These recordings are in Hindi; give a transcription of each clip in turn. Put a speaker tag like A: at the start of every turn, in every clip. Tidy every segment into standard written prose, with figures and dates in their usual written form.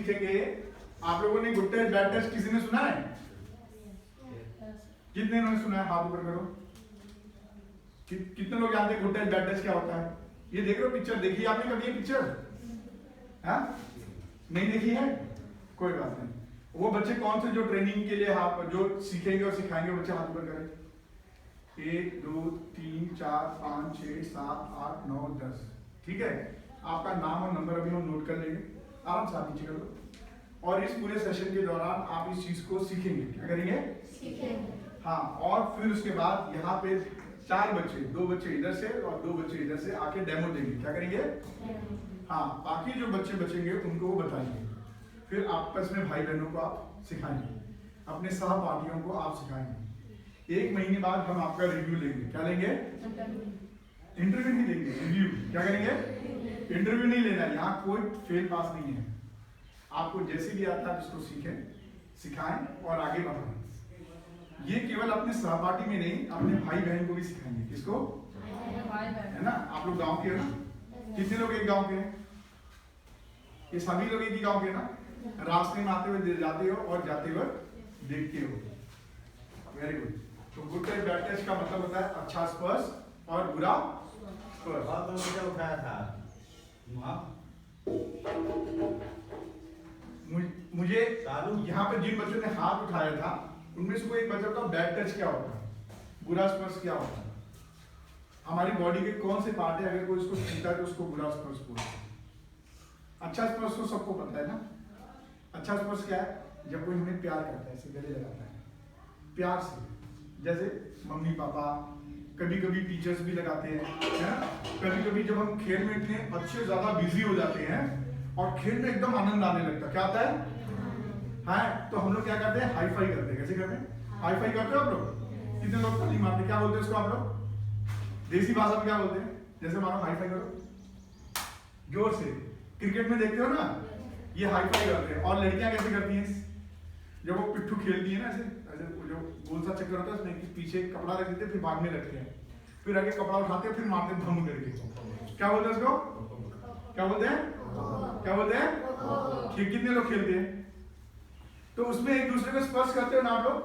A: सीखेंगे, आप लोगों ने गुड टेस्ट बैड टेस्ट किसी ने सुना है? कितने लोगों ने सुना है? हाथ ऊपर करो। कितने लोग जानते हैं गुड टेस्ट बैड टेस्ट क्या होता है? ये देख रहे हो पिक्चर, देखी आपने कभी ये पिक्चर? हाँ, नहीं देखी है? कोई बात नहीं। वो बच्चे कौन से जो ट्रेनिंग के लिए जो सीखेंगे और सिखाएंगे, बच्चे हाथ ऊपर करें। 1 2 3 4 5 6 7 8 9 10। ठीक है, आपका नाम और नंबर अभी हम नोट कर लेंगे, आराम से नीचे कर लो। और इस पूरे सेशन के दौरान आप इस चीज को सीखेंगे। क्या करेंगे? सीखेंगे। हाँ, और फिर उसके बाद यहाँ पे 4 बच्चे, 2 बच्चे इधर से और 2 बच्चे इधर से आके डेमो देंगे। क्या करेंगे? हाँ, बाकी जो बच्चे बचेंगे उनको वो बताएंगे। फिर आपस में भाई बहनों को आप सिखाएंगे, अपने सहपाठियों को आप सिखाएंगे। 1 महीने बाद हम आपका रिव्यू लेंगे। क्या लेंगे? इंटरव्यू नहीं लेंगे, रिव्यू। क्या करेंगे? इंटरव्यू नहीं लेना, यहाँ कोई फेल पास नहीं है। आपको जैसे भी आता है उसको सीखें, सिखाएं और आगे बढ़ाएं। ये केवल अपने सहपाठी में नहीं, अपने भाई बहन को भी सिखाएंगे। किसको? है ना, आप लोग गांव के हो ना? कितने लोग एक गांव के हैं? ये सभी लोग एक ही गांव के हैं ना? रास्ते में आते हुए जाते हो और जाते हुए देखते हो। Very good. तो गुड टेस्ट बैड टेस्ट का मतलब होता है अच्छा स्पर्श और बुरा स्पर्श।
B: और तो मुझे उठाया था
A: मुझे यहाँ पे जिन बच्चों ने हाथ उठाया था उनमें से कोई एक बच्चा का बैड टच क्या होता है, बुरा स्पर्श क्या होता है? हमारी बॉडी के कौन से पार्ट है, अगर कोई उसको छूता है तो उसको बुरा स्पर्श बोलते हैं। अच्छा स्पर्श तो सबको पता है ना। अच्छा स्पर्श क्या है? जब कोई हमें प्यार करता है, ऐसे गले लगाता है प्यार से, जैसे मम्मी पापा, कभी कभी टीचर्स भी लगाते हैं, है ना। कभी कभी जब हम खेल में इतने अच्छे ज्यादा बिजी हो जाते हैं और खेल में एकदम आनंद आने लगता है, क्या आता है? हाँ, तो हम लोग क्या करते हैं? हाई फाई करते हैं। कैसे करते हैं? हाई फाई करते हो आप लोग? कितने लोग ताली मारते हैं? क्या बोलते हैं उसको आप लोग? देसी भाषा में क्या बोलते हैं? जैसे मानो हाई फाई करो जोर से। क्रिकेट में देखते हो ना, ये हाई फाई करते हैं। और लड़कियां कैसे करती हैं? जब वो पिट्ठू खेलती है ना, ऐसे ऐसे जो गोल सा चक्कर होता है उसमें कि पीछे कपड़ा रख देते हैं, फिर भागने लगते हैं, फिर आगे कपड़ा उठाते हैं, फिर मारते हैं धम करके। क्या बोलते हैं उसको? क्या बोलते हैं? क्या बोलते हैं? कितने लोग खेलते हैं? तो उसमें एक दूसरे को स्पर्श करते हो ना आप लोग?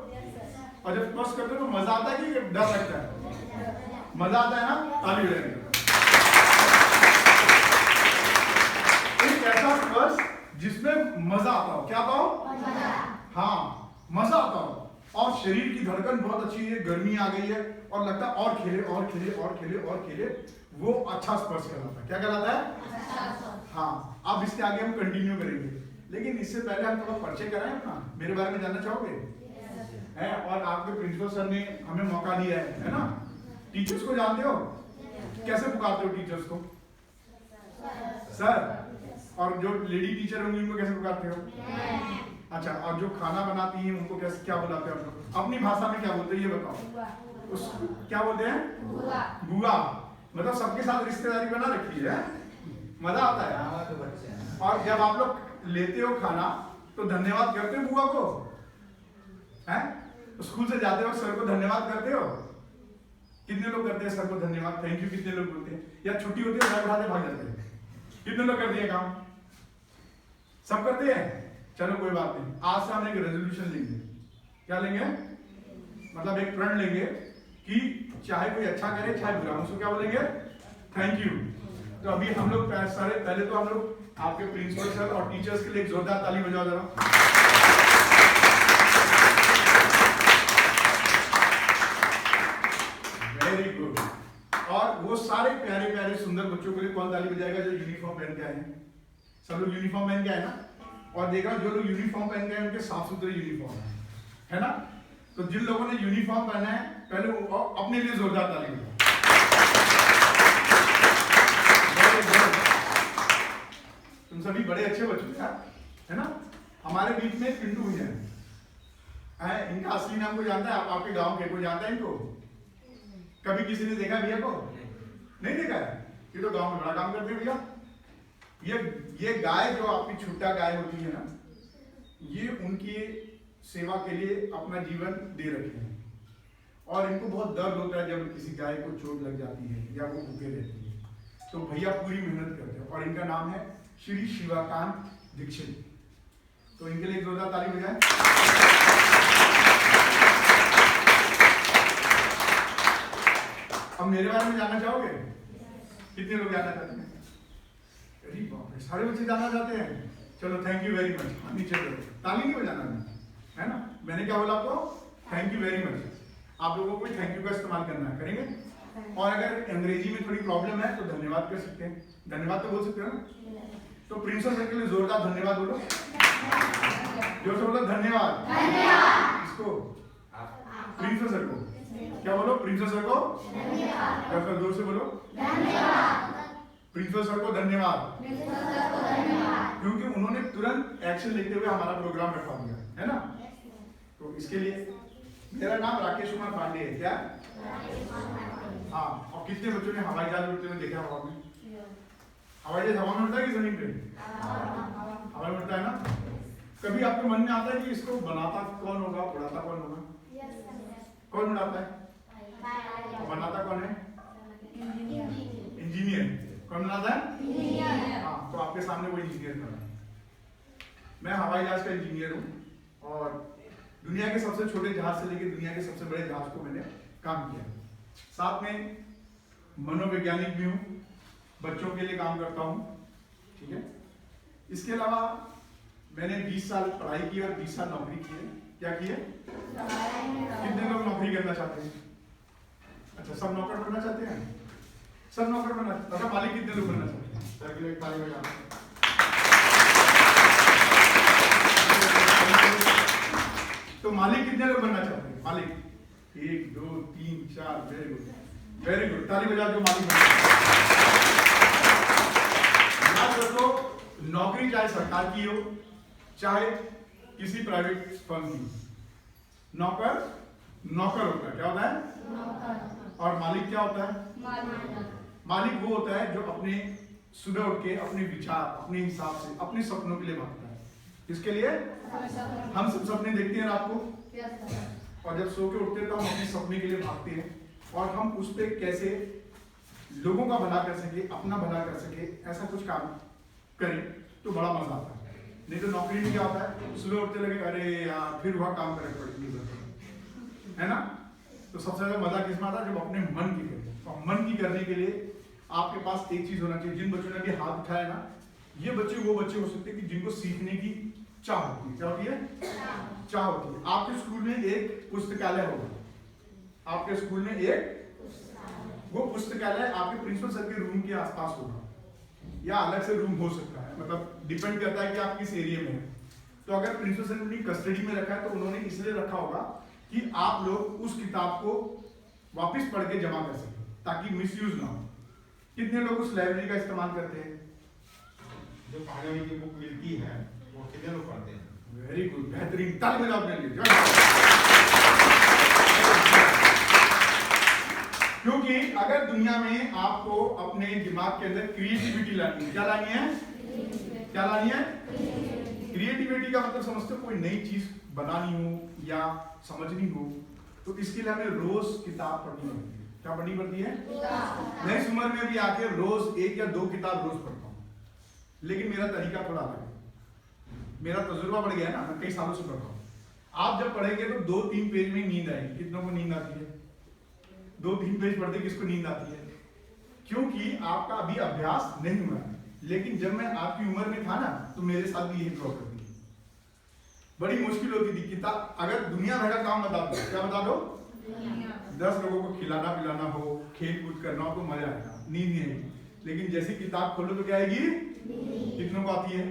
A: और जब स्पर्श करते हो तो मजा आता है कि डर लगता है? मजा आता है ना? ताली बजाने का। एक ऐसा स्पर्श जिसमें मजा आता हो। क्या आता हो? हाँ, मजा आता हो और शरीर की धड़कन बहुत अच्छी है, गर्मी आ गई है और लगता है और खेले और खेले और खेले और खेले, वो अच्छा स्पर्श कहलाता है। क्या कहलाता है? हाँ, अब इसके आगे हम कंटिन्यू करेंगे, लेकिन इससे पहले हम थोड़ा परिचय कराएं अपना। मेरे बारे में जानना चाहोगे? है, और आपके प्रिंसिपल सर ने हमें मौका दिया है ना। टीचर्स को जानते हो? कैसे पुकारते हो टीचर्स को? सर। और जो लेडी टीचर होंगी उनको कैसे पुकारते हो? अच्छा, और जो खाना बनाती हैं उनको कैसे, क्या बुलाते हैं आप लोग? अपनी भाषा में क्या बोलते हैं ये बताओ। उस क्या बोलते हैं? बुआ। बुआ। मतलब सबके साथ रिश्तेदारी बना रखी है, मजा आता है। और जब आप लोग लेते हो खाना तो धन्यवाद करते हो बुआ को? हैं? स्कूल से जाते हो सर को धन्यवाद करते हो? कितने लोग करते हैं सर को धन्यवाद, थैंक यू? कितने लोग बोलते हैं? या छुट्टी होती है बैग उठाते भाग जाते हैं? कितने लोग करते हैं काम? सब करते हैं। चलो कोई बात नहीं, आज से हम एक रेजोल्यूशन लेंगे। क्या लेंगे? मतलब एक प्रण लेंगे कि चाहे कोई अच्छा करे चाहे बुरा, उसको क्या बोलेंगे? Thank you. तो अभी हम लोग पहले तो हम लोग आपके प्रिंसिपल सर और टीचर्स के लिए एक जोरदार ताली बजाओ जरा। Very good. और वो सारे प्यारे प्यारे सुंदर बच्चों के लिए कौन ताली बजाएगा जो यूनिफॉर्म पहन के आए हैं? सब लोग यूनिफॉर्म पहन के आए ना? और देखा जो लोग यूनिफॉर्म पहन के आए उनके साफ सुथरे यूनिफॉर्म है ना। तो जिन लोगों ने यूनिफॉर्म पहना है पहले वो अपने लिए जोरदार ताली बजाओ। तुम सभी बड़े अच्छे बच्चे है ना। हमारे बीच में पिंटू भैया है, इनका असली नाम को जानता है? आपके गांव के कोई जानता है इनको? कभी किसी ने देखा भैया को? नहीं देखा है? ये तो गांव में बड़ा काम करते हैं भैया। ये गाय जो आपकी छुट्टा गाय होती है ना, ये उनकी सेवा के लिए अपना जीवन दे रखे हैं। और इनको बहुत दर्द होता है जब किसी गाय को चोट लग जाती है या वो भूखे रहती है, तो भैया पूरी मेहनत करते हैं। और इनका नाम है श्री शिवाकांत दीक्षित। तो इनके लिए जोरदार ताली बजाएं। अब मेरे बारे में जानना चाहोगे? कितने लोग जानना चाहते हैं? अरे बाप रे, सारे बच्चे जानना चाहते हैं। चलो थैंक यू वेरी मच, नीचे करो, ताली नहीं बजाना है ना। मैंने क्या बोला आपको? Thank you very much. आप लोगों को भी थैंक यू का इस्तेमाल करना है, करेंगे। और अगर अंग्रेजी में थोड़ी प्रॉब्लम है तो धन्यवाद कर सकते हैं। धन्यवाद तो बोल सकते हो ना। तो प्रिंसिपल सर के लिए जोरदार धन्यवाद बोलो, जोर से बोलो धन्यवाद। इसको प्रिंसिपल सर को क्या बोलो? प्रिंसिपल सर को धन्यवाद। जोर से बोलो धन्यवाद। प्रिंसिपल सर को धन्यवाद, क्योंकि उन्होंने तुरंत एक्शन लेते हुए हमारा प्रोग्राम रखवा दिया है ना। तो इसके लिए मेरा नाम राकेश कुमार पांडे है। क्या? हाँ। और कितने बच्चों ने हवाई जहाज उड़ते हुए देखा हवा में? हवाई जहाज हवा में उड़ता है कि जमीन पे? हवा में उड़ता है ना। कभी आपके मन में आता है कि इसको बनाता कौन होगा, उड़ाता कौन होगा? कौन उड़ाता है? बनाता कौन है? इंजीनियर। कौन बनाता है? हाँ, तो आपके सामने वो इंजीनियर खड़ा है। मैं हवाई जहाज का इंजीनियर हूँ और दुनिया के सबसे छोटे जहाज से लेकर दुनिया के सबसे बड़े जहाज को मैंने काम किया। साथ में मनोवैज्ञानिक भी हूँ, बच्चों के लिए काम करता हूँ, ठीक है। इसके अलावा मैंने 20 साल पढ़ाई की और 20 साल नौकरी की है। क्या की है? कितने लोग नौकरी करना चाहते हैं? अच्छा, सब नौकर बनना चाहते हैं? सब नौकर बनना। अच्छा, मालिक कितने लोग बनना चाहते हैं? सर के लिए ताली बजाना। तो मालिक कितने लोग बनना चाहते हैं? मालिक 1 2 3 4। वेरी गुड, वेरी गुड, ताली बजा दो मालिक बनना। याद रखो, नौकरी चाहे सरकार की हो चाहे किसी प्राइवेट फर्म की, नौकर नौकर होता है। क्या होता है? नौकर। और मालिक क्या होता है? मालिक वो होता है जो अपने सुबह उठ के अपने विचार, अपने हिसाब से, अपने सपनों के लिए भागता है। किसके लिए? हम सब सपने देखते हैं रात को, और जब सो के उठते हैं तो हम अपने सपने के लिए भागते हैं, और हम उस पर कैसे लोगों का भला कर सके, अपना भला कर सके, ऐसा कुछ काम करें तो बड़ा मजा आता है। नहीं तो नौकरी में क्या होता है? सुबह उठते लगे अरे यार फिर वह काम करना पड़ेगा, है ना। तो सबसे ज्यादा मजा किसमें आता है? जब अपने मन की करें। तो मन की करने के लिए आपके पास एक चीज होना चाहिए। जिन बच्चों ने भी हाथ उठाया ना, ये बच्चे वो बच्चे हो सकते हैं कि जिनको सीखने की चाह होती है। क्या होती है? चाह होती है। आपके स्कूल में एक पुस्तकालय होगा, आपके स्कूल में एक वो पुस्तकालय आपके प्रिंसिपल सर के रूम के आसपास होगा, या अलग से रूम हो सकता है, मतलब डिपेंड करता है कि आप किस एरिया में हैं। तो अगर प्रिंसिपल सर ने अपनी कस्टडी में रखा है तो उन्होंने इसलिए रखा होगा कि आप लोग उस किताब को वापस पढ़ के जमा कर सकें, ताकि मिसयूज ना हो। कितने लोग उस लाइब्रेरी का इस्तेमाल करते हैं?
B: जो पढ़ने की बुक मिलती है वो कितने लोग पढ़ते हैं?
A: वेरी गुड, बेहतरीन, ताली बजाओ अपने लिए। क्योंकि अगर दुनिया में आपको अपने दिमाग के अंदर क्रिएटिविटी लानी है, क्या लानी है? क्या लानी है? क्रिएटिविटी का मतलब समझते हो? कोई नई चीज बनानी हो या समझनी हो, तो इसके लिए हमें रोज किताब पढ़नी पड़ती है। क्या पढ़नी पड़ती है? मैं इस उम्र में भी आके रोज 1 या 2 किताब रोज पढ़ता हूँ, लेकिन मेरा तरीका थोड़ा अलग है। मेरा तजुर्बा बढ़ गया है ना, मैं कई सालों से पढ़ता हूँ। आप जब पढ़ेंगे तो 2-3 पेज में नींद आएगी। कितनों को नींद आती है? 2-3 पेज पढ़ते किसको नींद आती है? क्योंकि आपका अभी अभ्यास नहीं हुआ है। लेकिन जब मैं आपकी उम्र में था ना, तो मेरे साथ भी यही प्रॉब्लम थी। बड़ी मुश्किल होती थी। किताब अगर दुनिया भर का काम बता दो, क्या बता दो? 10 लोगों को खिलाना पिलाना हो, खेल कूद करना हो, तो मजा आएगा, नींद नहीं आएगी। लेकिन जैसी किताब खोलो तो क्या आएगी? कितनों को आती है?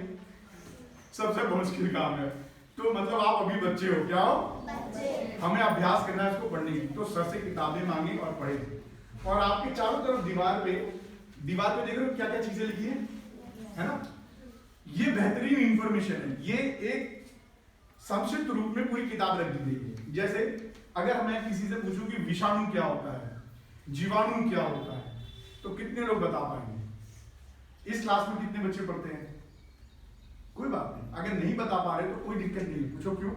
A: सबसे मुश्किल काम है। तो मतलब आप अभी बच्चे हो, क्या हो? बच्चे। हमें अभ्यास करना है इसको पढ़ने की, तो सर से किताबें मांगे और पढ़े। और आपके चारों तरफ दीवार पे देख रहे हो क्या क्या चीजें लिखी है ना? ये बेहतरीन इंफॉर्मेशन है। ये एक संक्षिप्त रूप में पूरी किताब रख दी गई है। जैसे अगर मैं किसी से पूछूं कि विषाणु क्या होता है, जीवाणु क्या होता है, तो कितने लोग बता पाएंगे? इस क्लास में कितने बच्चे पढ़ते हैं? कोई बात नहीं, अगर नहीं बता पा रहे तो कोई दिक्कत नहीं। पूछो क्यों?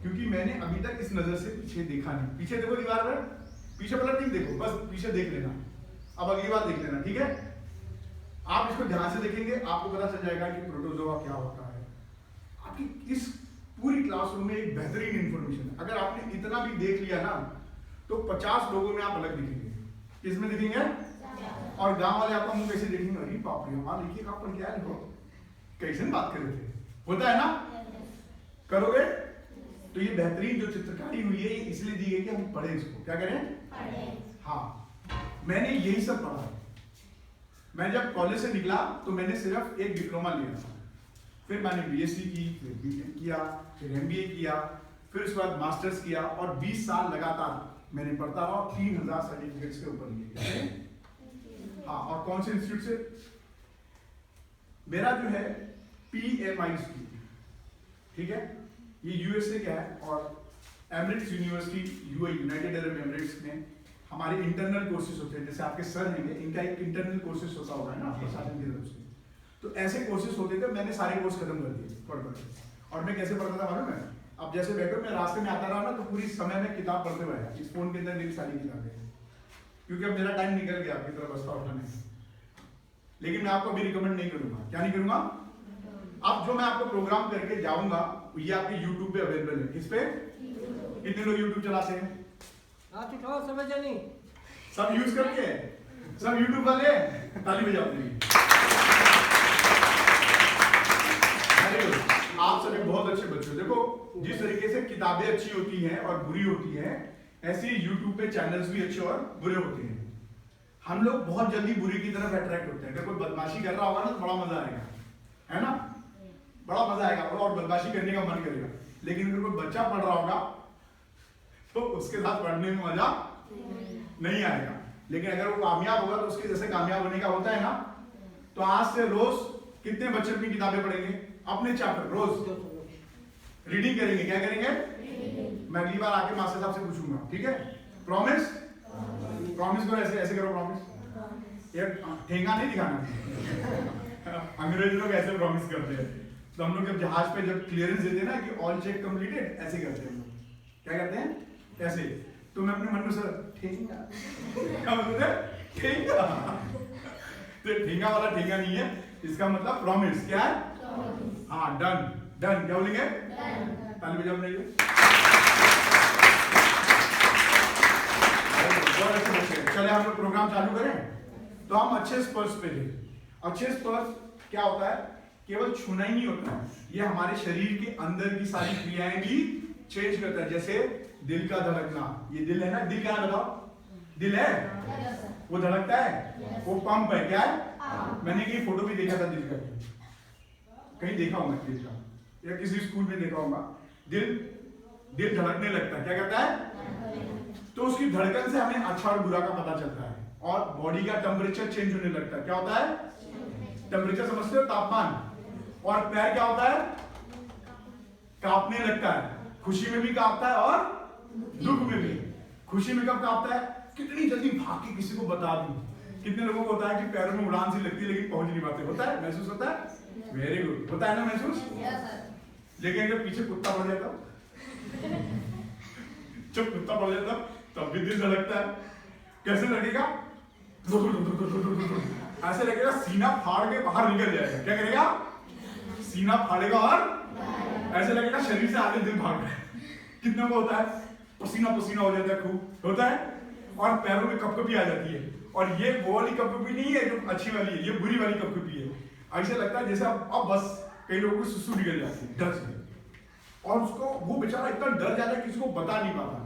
A: क्योंकि मैंने अभी तक इस नजर से पीछे देखा नहीं। पीछे देखो दीवार पर, पीछे पलट नहीं देखो, बस पीछे देख लेना। अब अगली बार देख लेना, ठीक है? आप इसको ध्यान से देखेंगे, आपको पता चल जाएगा कि प्रोटोजोआ क्या होता है। आपकी इस पूरी क्लासरूम में एक बेहतरीन इंफॉर्मेशन है। अगर आपने इतना भी देख लिया ना तो 50 लोगों में आप अलग दिखेंगे। किसमें दिखेंगे? और गांव वाले आपका मुंह कैसे देखेंगे? अरे बाप रे, हाँ लिखिए कहाँ पर क्या है, लिखो कैसे बात कर रहे थे। होता है ना? करोगे? तो ये बेहतरीन जो चित्रकारी हुई है ये इसलिए दी है कि हम पढ़े इसको। क्या करें? हाँ, मैंने यही सब पढ़ा। मैं जब कॉलेज से निकला तो मैंने सिर्फ एक डिप्लोमा लिया था, फिर मैंने बीएससी की, फिर बीटेक किया, फिर एमबीए किया, फिर उसके बाद मास्टर्स किया और 20 साल लगातार मैंने पढ़ता रहा और 3000 सर्टिफिकेट्स के ऊपर लिए। हाँ, और कौन से इंस्टीट्यूट से? मेरा जो है PMI इंस्टीट्यूट, ठीक है, ये यूएसए का है और Emirates university UAE, United Arab Emirates में हमारे इंटरनल कोर्सेज होते हैं। जैसे आपके सर हैं, इनका एक इंटरनल कोर्सेज होता होगा ना प्रशासन की तरफ से, तो ऐसे कोर्सेज होते थे। मैंने सारे कोर्स खत्म कर दिए पढ़ पढ़। और मैं कैसे पढ़ता था मालूम है? अब जैसे बैठो, मैं रास्ते में आता रहा ना तो पूरी समय में किताब पढ़ते हुए आया। इस फोन के अंदर मेरी सारी किताबें हैं, क्योंकि अब मेरा टाइम निकल गया आपकी तरफ बस्ता उठाने। लेकिन मैं आपको भी रिकमेंड नहीं करूंगा। क्या नहीं करूंगा? अब जो मैं आपको प्रोग्राम करके जाऊंगा ये आपके YouTube पे अवेलेबल है। किस पे? कितने लोग YouTube चलाते हैं? सब यूज करके, सब YouTube वाले ताली बजाओ प्लीज। आप सभी बहुत अच्छे बच्चे हो। देखो, जिस तरीके से किताबें अच्छी होती हैं और बुरी होती हैं, ऐसे ही YouTube पे चैनल्स भी अच्छे और बुरे होते हैं। हम लोग बहुत जल्दी बुरी की तरफ अट्रैक्ट होते हैं। अगर कोई बदमाशी कर रहा होगा ना तो बड़ा मजा आएगा, है ना? बड़ा मजा आएगा और बदमाशी करने का मन करेगा। लेकिन अगर कोई बच्चा पढ़ रहा होगा तो उसके साथ पढ़ने में मजा नहीं आएगा। लेकिन अगर वो कामयाब होगा तो उसके जैसे कामयाब होने का होता है ना, तो आज से रोज कितने बच्चे अपनी किताबें पढ़ेंगे? अपने चैप्टर रोज रीडिंग करेंगे। क्या करेंगे? मैं अगली बार आके मास्टर साहब से पूछूंगा, ठीक है? प्रॉमिस? प्रॉमिस करो, ऐसे ऐसे करो प्रॉमिस। ये ठेंगा नहीं दिखाना। अंग्रेज लोग ऐसे प्रॉमिस करते हैं। तो हम लोग जब जहाज पे जब क्लियरेंस देते हैं ना कि ऑल चेक कंप्लीटेड, ऐसे करते हैं। क्या करते हैं? ऐसे। तो मैं अपने मन में सर ठेंगा, क्या बोलते हैं? ठेंगा। तो ठेंगा वाला ठेंगा नहीं है, इसका मतलब प्रॉमिस। क्या है? हाँ, डन। डन क्या बोलेंगे? ताली बजाओ नहीं। चले हम लोग प्रोग्राम चालू करें। तो हम अच्छे स्पर्श पे थे। अच्छे स्पर्श क्या होता है? केवल छूना ही नहीं होता है, ये हमारे शरीर के अंदर की सारी क्रियाएं भी चेंज करता है। जैसे दिल का धड़कना, ये दिल है ना, दिल क्या है बताओ? दिल है, वो धड़कता है, वो पंप है। क्या है? मैंने कहीं फोटो भी देखा था दिल का, कहीं देखा होगा दिल का, या किसी स्कूल में देखा होगा। दिल धड़कने लगता है। क्या करता है? तो उसकी धड़कन से हमें अच्छा और बुरा का पता चलता है और बॉडी का टेम्परेचर चेंज होने लगता है। क्या होता है? टेम्परेचर समझते हो? तापमान। और पैर क्या होता है? कांपने लगता है। खुशी में भी कांपता है और दुख में भी। खुशी में कब कांपता है? कितनी जल्दी भाग के किसी को बता दूं। कितने लोगों को होता है कि पैरों में उड़ान सी लगती है लेकिन पहुंच नहीं पाते? होता है? महसूस होता है? Very good. होता है ना महसूस? लेकिन अगर पीछे कुत्ता पड़ जाता, जब कुत्ता पड़ जाता तब भी दिल धड़कता है। कैसे लगेगा? ऐसे लगेगा सीना फाड़ के बाहर निकल जाएगा। क्या करेगा? सीना फाड़ेगा और ऐसे लगेगा शरीर से आगे दिल भाग रहा है। कितने को होता है? पसीना पसीना हो जाता है, खूब होता है। और पैरों में कपकपी आ जाती है। और ये वो वाली कपकपी नहीं है जो अच्छी वाली है, ये बुरी वाली कपकपी है। ऐसे लगता है जैसे अब बस कई लोगों को सुसु निकल जाती है डर से, और उसको वो बेचारा इतना डर जाता है किसी को बता नहीं पाता।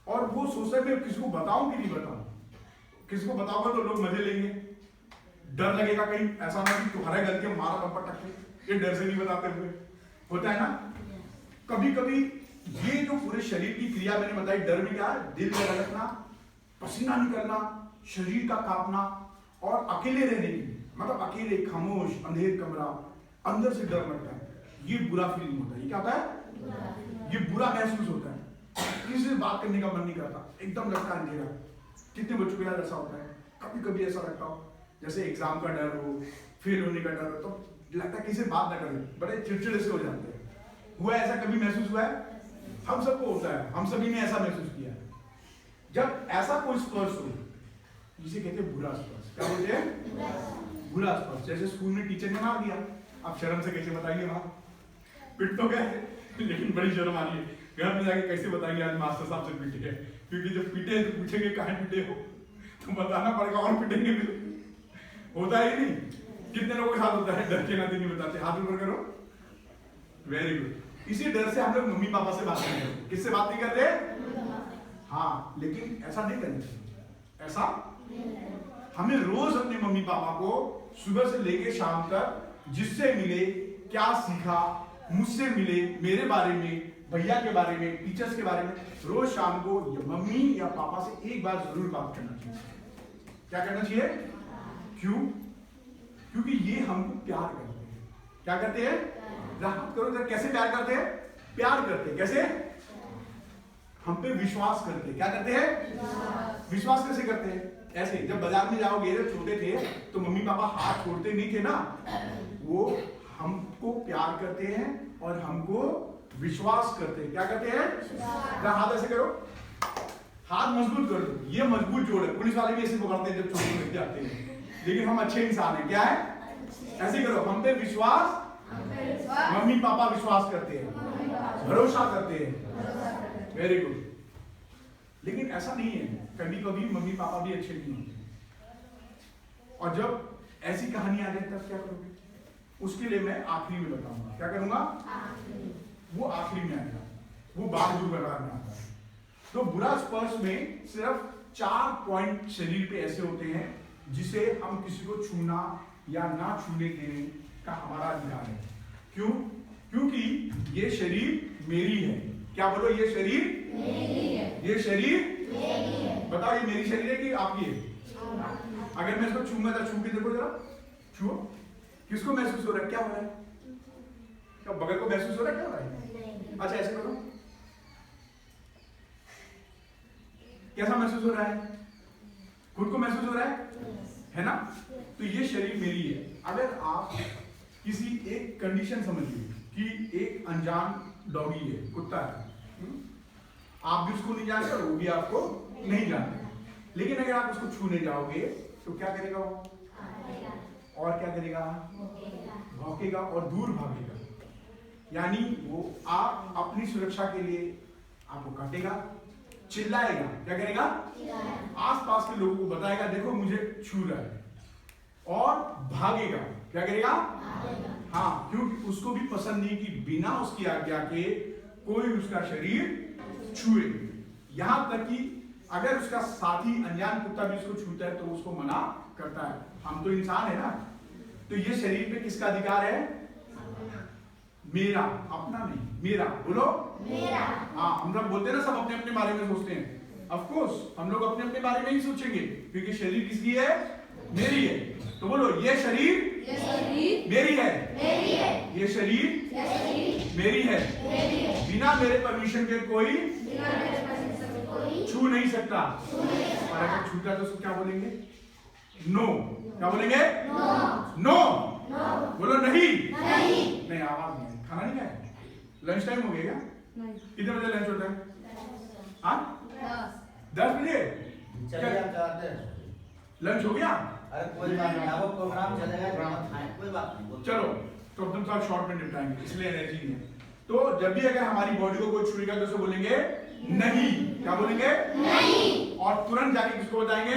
A: और वो सोचता है मैं किसी को बताऊं कि नहीं बताऊं, किसी को बताऊंगा तो लोग मजे लेंगे, डर लगेगा कहीं ऐसा ना कि तुम्हारा गलती मारा लंपट टक्के, ये डर से नहीं बताते हुए। होता है ना? कभी कभी ये जो पूरे शरीर की क्रिया मैंने बताई, डर में क्या है? दिल का धड़कना, पसीना निकलना, शरीर का कांपना और अकेले रहने की, मतलब अकेले खामोश अंधेर कमरा, अंदर से डर लगता है। ये बुरा फीलिंग होता है। ये क्या होता है? ये बुरा महसूस होता है। किसी से बात करने का मन नहीं करता, एकदम लगता है अंधेरा। कितने बच्चों के साथ ऐसा होता है? कभी कभी ऐसा लगता हो जैसे एग्जाम का डर हो, फेल होने का डर हो, तो लगता है किसी से बात ना करें, बड़े चिड़चिड़े से हो जाते हैं। हुआ ऐसा? कभी महसूस हुआ है? हम सबको होता है, हम सभी ने ऐसा महसूस किया है। जब ऐसा कोई स्पर्श हो, जिसे कहते हैं बुरा स्पर्श। क्या बोलते हैं? बुरा स्पर्श। जैसे स्कूल में टीचर ने मार दिया, आप शर्म से कैसे बताइए वहां? पिट तो गए, लेकिन बड़ी शर्म आ रही है। घर में जाके कैसे बताएंगे आज मास्टर साहब से पीटे हैं, क्योंकि जब पीटे हैं तो पूछेंगे कहाँ पीटे हो, तो बताना पड़ेगा और पीटेंगे फिर। होता है नहीं? कितने लोगों के साथ होता है, डर के नाते नहीं बताते। हाथ ऊपर करो, वेरी गुड। इसी डर से हम लोग मम्मी पापा से बात नहीं करते। किससे बात नहीं करते? हाँ, लेकिन ऐसा नहीं करना चाहिए। ऐसा हमें रोज अपने मम्मी पापा को सुबह से लेके शाम तक जिससे मिले, क्या सीखा, मुझसे मिले, मेरे बारे में, भैया के बारे में, टीचर्स के बारे में, रोज शाम को मम्मी या पापा से एक बार जरूर बात करना चाहिए। क्या करना चाहिए? क्यों? क्योंकि ये हमको प्यार करते हैं। क्या करते हैं? राहत करो जरा, कैसे प्यार करते हैं? प्यार करते हैं। कैसे? हम पे विश्वास करते हैं। क्या करते हैं? विश्वास कैसे करते हैं? ऐसे, जब बाजार में जाओगे, जब छोटे थे तो मम्मी पापा हाथ छोड़ते नहीं थे ना, वो हमको प्यार करते हैं और हमको विश्वास करते हैं। क्या करते हैं? हाथ ऐसे करो, हाथ मजबूत कर दो, ये मजबूत जोड़ है। पुलिस वाले भी ऐसे पकड़ते हैं जब छोटे बच्चे आते हैं, लेकिन हम अच्छे इंसान हैं। क्या है? ऐसे करो, हम पे विश्वास, मम्मी पापा विश्वास करते हैं, भरोसा करते हैं। Very good. लेकिन ऐसा नहीं है, कभी कभी मम्मी पापा भी अच्छे नहीं होते। और जब ऐसी कहानी आ जाए तब क्या करोगे? उसके लिए मैं आखिरी में बताऊंगा। क्या करूंगा? वो आखिरी में आएगा, वो बाल दुर्व्यवहार में आता है। तो बुरा स्पर्श में सिर्फ 4 पॉइंट शरीर पे ऐसे होते हैं जिसे हम किसी को छूना या ना छूने देने का हमारा अधिकार है। क्यों? क्योंकि ये शरीर मेरी है। क्या बोलो? ये शरीर मेरी है। ये शरीर मेरी है। बताओ, ये मेरी शरीर है कि आपकी है? अगर मैं इसको छूंगा तो छू के देखो जरा, छुओ। किसको महसूस हो रहा है? क्या हो रहा है? क्या बगल को महसूस हो रहा है? क्या हो रहा है? अच्छा, ऐसे करो, कैसा महसूस हो रहा है? खुद को महसूस हो रहा है ना? तो ये शरीर मेरी है। अगर आप किसी एक कंडीशन समझिए कि एक अनजान डॉगी है, कुत्ता है, आप भी उसको नहीं जानते और वो भी आपको नहीं जानते, लेकिन अगर आप उसको छूने जाओगे तो क्या करेगा वो? और क्या करेगा? भौंकेगा और दूर भागेगा। यानी वो आप अपनी सुरक्षा के लिए आपको काटेगा, चिल्लाएगा। क्या करेगा? आसपास के लोगों को बताएगा देखो मुझे छू रहा है, और भागेगा। क्या करेगा? हाँ, क्योंकि उसको भी पसंद नहीं कि बिना उसकी आज्ञा के कोई उसका शरीर छुए। यहां तक कि अगर उसका साथी अनजान कुत्ता भी उसको छूता है तो उसको मना करता है। हम तो इंसान है ना, तो ये शरीर पे किसका अधिकार है? मेरा, अपना नहीं, मेरा। बोलो मेरा। हाँ, हम लोग बोलते हैं ना, सब अपने अपने बारे में सोचते हैं। ऑफ कोर्स हम लोग अपने अपने बारे में ही सोचेंगे, क्योंकि शरीर किसकी है? मेरी है। तो बोलो, ये शरीर मेरी है। ये शरीर मेरी है। बिना मेरे परमिशन के कोई छू नहीं सकता। और अगर छूता तो उसको क्या बोलेंगे? नो। क्या बोलेंगे? नो। बोलो नहीं। नहीं, आवाज नहीं। खाना नहीं खाया? लंच टाइम हो गया क्या? नहीं। कितने बजे लंच होता है? हाँ, 10 बजे लंच हो गया?
C: अरे कोई बात नहीं, आपको प्रोग्राम चलेगा, कोई बात नहीं।
A: चलो, तो एकदम साथ शॉर्ट में निपटाएंगे, इसलिए एनर्जी नहीं है। तो जब भी अगर हमारी बॉडी को कोई छुएगा तो उसे बोलेंगे नहीं। क्या बोलेंगे? नहीं। और तुरंत जाके किसको बताएंगे?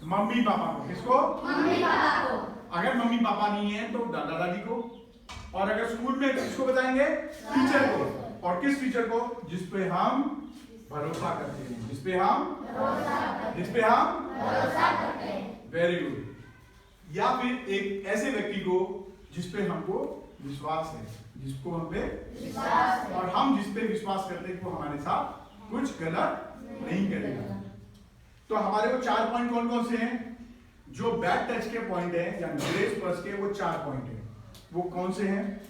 A: मम्मी पापा को। किसको? मम्मी पापा को। अगर मम्मी पापा नहीं है तो दादा दादी को। और अगर स्कूल में किसको बताएंगे? टीचर को। और किस टीचर को? जिसपे हम भरोसा करते हैं। जिसपे हम भरोसा करते हैं। Very good. या फिर एक ऐसे व्यक्ति को जिसपे हमको विश्वास है, जिसको हम पे विश्वास, और हम जिस पे विश्वास करते हैं वो हमारे साथ कुछ गलत नहीं करेगा। तो हमारे को 4 पॉइंट कौन कौन से हैं? जो बैड टच के पॉइंट है या बुरे स्पर्श के, वो 4 पॉइंट है। वो कौन से हैं?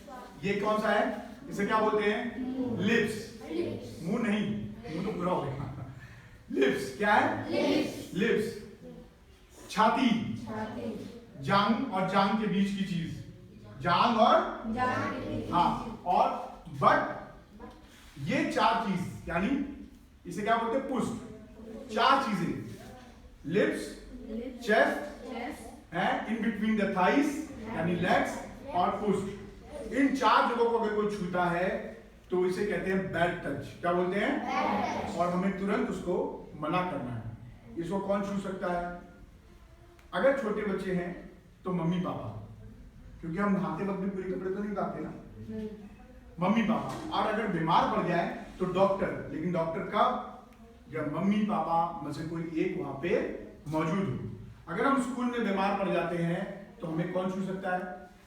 A: ये कौन सा है? इसे क्या बोलते हैं? लिप्स। मुंह नहीं, मुंह तो पूरा हो गया। लिप्स क्या है? लिप्स। छाती, जांग और जांग के बीच की चीज, जांग और हाँ, और बट, ये 4 चीज, यानी इसे क्या बोलते हैं? पुष्ट। 4 चीजें, lips, chest, in between the thighs यानी लेग्स, और पुष्ट। इन 4 जगहों को अगर कोई छूता है तो इसे कहते हैं बैड टच। क्या बोलते हैं? और हमें तुरंत उसको मना करना है। इसको कौन छू सकता है? अगर छोटे बच्चे हैं तो मम्मी पापा, क्योंकि हम नहाते वक्त भी पूरे कपड़े तो नहीं उतारते ना, मम्मी पापा। और अगर बीमार पड़ जाए तो डॉक्टर, लेकिन डॉक्टर कब? जब मम्मी पापा में से कोई एक वहां पे मौजूद हो। अगर हम स्कूल में बीमार पड़ जाते हैं तो हमें कौन छू सकता है?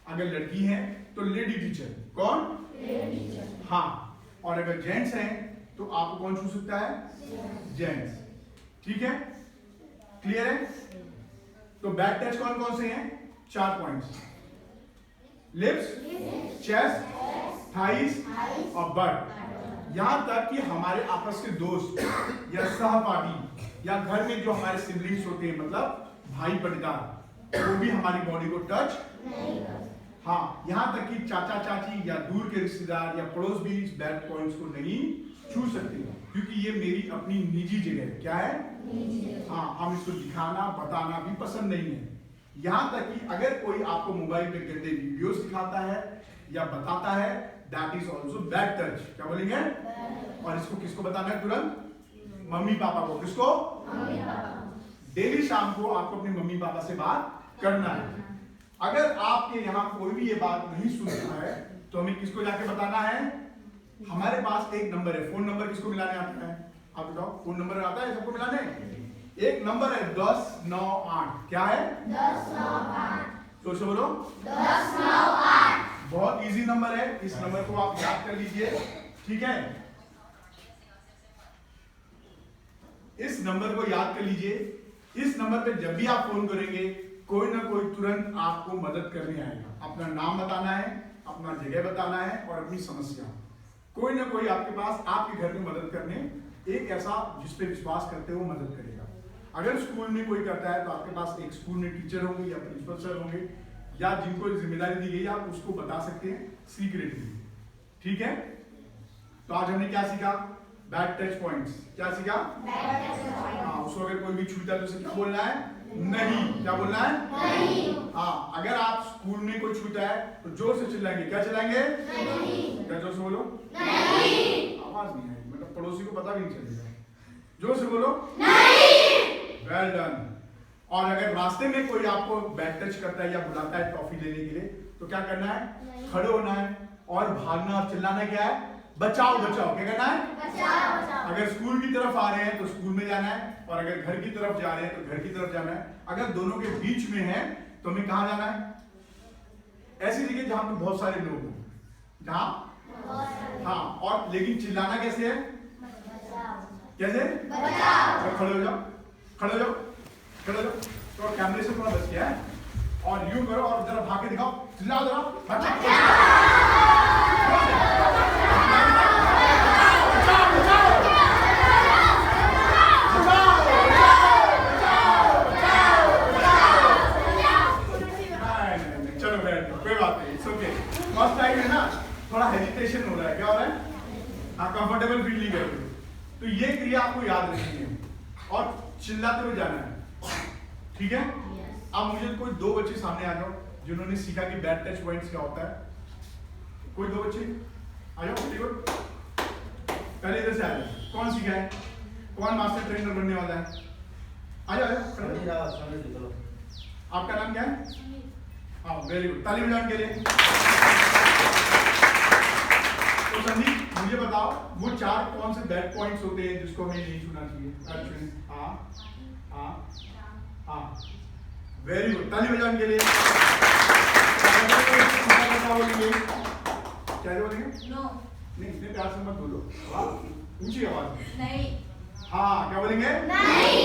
A: अगर लड़की है तो लेडी टीचर। कौन? हाँ। और अगर जेंट्स हैं तो आपको कौन छू सकता है? जेंट्स। ठीक है, क्लियर है? तो बैड टच कौन कौन से हैं? 4 पॉइंट्स, लिप्स, चेस्ट, थाइस और बट। यहां तक कि हमारे आपस के दोस्त या सहपाठी या घर में जो हमारे सिबलिंग्स होते हैं, मतलब भाई पटदार, वो भी हमारी बॉडी को टच नहीं कर। हाँ, यहां तक कि चाचा चाची या दूर के रिश्तेदार या पड़ोस भी इस बैड पॉइंट्स को नहीं छू सकते, क्योंकि ये मेरी अपनी निजी जगह है। क्या है? हाँ, हम इसको दिखाना बताना भी पसंद नहीं है। यहां तक कि अगर कोई आपको मोबाइल पे गंदे वीडियोस दिखाता है या बताता है, that is also bad touch. क्या बोलेंगे? और इसको किसको बताना है? तुरंत मम्मी पापा को। किसको? डेली शाम को आपको अपने मम्मी पापा से बात करना है। अगर आपके यहाँ कोई भी ये बात नहीं सुनता है तो हमें किसको जाके बताना है? हमारे पास एक नंबर है। फोन नंबर किसको मिलाने आता है? आप बताओ, फोन नंबर आता है सबको मिलाने? एक नंबर है 1098। क्या है? 1098। तो से बोलो 1098। बहुत इजी नंबर है, इस नंबर को आप याद कर लीजिए। ठीक है, इस नंबर को याद कर लीजिए। इस नंबर पे जब भी आप फोन करेंगे कोई ना कोई तुरंत आपको मदद करने आएगा। अपना नाम बताना है, अपना जगह बताना है और अपनी समस्या। कोई ना कोई आपके पास आपके घर में मदद करने, एक ऐसा जिस पे विश्वास करते हो मदद करेगा। अगर स्कूल में कोई करता है तो आपके पास एक स्कूल में टीचर होंगे या प्रिंसिपल सर होंगे या जिनको जिम्मेदारी दी गई आप उसको बता सकते हैं सीक्रेटली। ठीक है, तो आज हमने क्या सीखा? Bad touch points. क्या सीखा? हाँ, उसको अगर कोई भी छूटा तो उसे क्या बोलना है? नहीं। क्या बोलना है? नहीं। हाँ, अगर आप स्कूल में कोई छूटा है तो जोर से चिल्लाएंगे। क्या चिल्लाएंगे? नहीं। क्या जोर से बोलो? नहीं। आवाज नहीं आएगी, मतलब पड़ोसी को पता भी नहीं चलेगा। जोर से बोलो? नहीं। Well done. और अगर रास्ते में कोई आपको बैड टच करता है या बुलाता है टॉफी लेने के लिए तो क्या करना है? खड़े होना है और भागना और चिल्लाना। क्या है? बचाओ बचाओ। क्या करना है? बचाओ। अगर स्कूल की तरफ आ रहे हैं तो स्कूल में जाना है और अगर घर की तरफ जा रहे हैं तो घर की तरफ जाना है। अगर दोनों के बीच में है तो हमें कहां जाना है? ऐसी जगह जहां पे बहुत सारे लोग हो, जहां हाँ, और लेकिन चिल्लाना कैसे है? कैसे? बचाओ। खड़े हो जाओ, खड़े हो जाओ, खड़े हो जाओ। तो कैमरे से थोड़ा बच गया है और यूं करो और जरा भाग के दिखाओ, चिल्लाओ जरा, बचाओ। फर्स्ट टाइम है ना, थोड़ा हेजिटेशन हो रहा है। क्या हो रहा है? हाँ, कंफर्टेबल फील नहीं कर रहे। तो ये क्रिया आपको याद रखनी है और चिल्लाते हुए जाना है। ठीक है, अब मुझे कोई 2 बच्चे सामने आ जाओ जिन्होंने सीखा कि बैड टच पॉइंट्स क्या होता है। कोई 2 बच्चे आ जाओ। पहले इधर से आ जाओ। कौन सीखा है? कौन मास्टर ट्रेनर बनने वाला है? आ जाओ। आपका नाम क्या है? हाँ, वेरी गुड, ताली बजाने के लिए। तो संदीप, मुझे बताओ वो 4 कौन से बैड पॉइंट्स होते हैं जिसको हमें नहीं छूना चाहिए? हाँ हाँ हाँ, वेरी गुड, ताली बजाने के लिए। क्या बोलेंगे? नो। नहीं, इतने प्यार से मत बोलो, ऊंची आवाज में। नहीं। हाँ, क्या बोलेंगे? नहीं।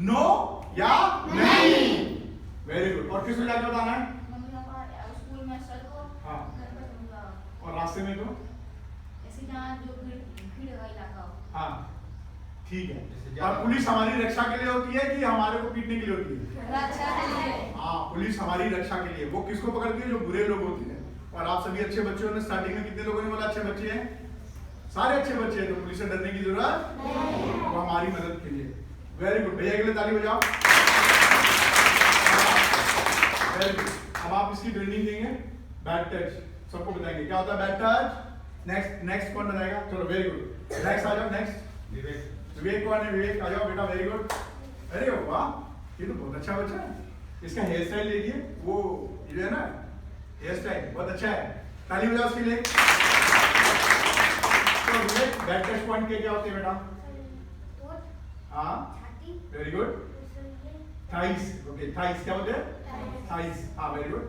A: नो या नहीं। Very good. और किसको जाके बताना है? स्कूल में सर को। हाँ। और रास्ते में तो? ऐसे जहाँ जो भीड़ का इलाका हो। हाँ, ठीक है। और पुलिस हमारी रक्षा के लिए होती है कि हमारे को पीटने के लिए होती है? रक्षा के लिए। हाँ, पुलिस हमारी रक्षा के लिए। वो किसको पकड़ती है? जो बुरे लोग होते हैं। और आप सभी अच्छे बच्चों ने स्टार्टिंग में कितने लोगों ने बोला अच्छे बच्चे हैं? सारे अच्छे बच्चे हैं, तो पुलिस से डरने की जरूरत नहीं, वो हमारी मदद के लिए। वेरी गुड, भैया के लिए ताली बजाओ। Very good. अब आप इसकी ट्रेनिंग देंगे बैड टच। सबको बताएंगे क्या होता है बैड टच। नेक्स्ट कौन बताएगा? चलो वेरी गुड, नेक्स्ट आ जाओ। नेक्स्ट विवेक कौन है? विवेक आ जाओ बेटा, वेरी गुड। अरे वाह, ये तो बहुत अच्छा बच्चा है। इसका हेयर स्टाइल देखिए, वो ये है ना हेयर स्टाइल बहुत अच्छा है, ताली बजाओ उसके लिए। तो विवेक बैड टच पॉइंट क्या होते हैं बेटा? हाँ very good, thighs. Okay thighs क्या होते हैं? थाइस, हाँ very good.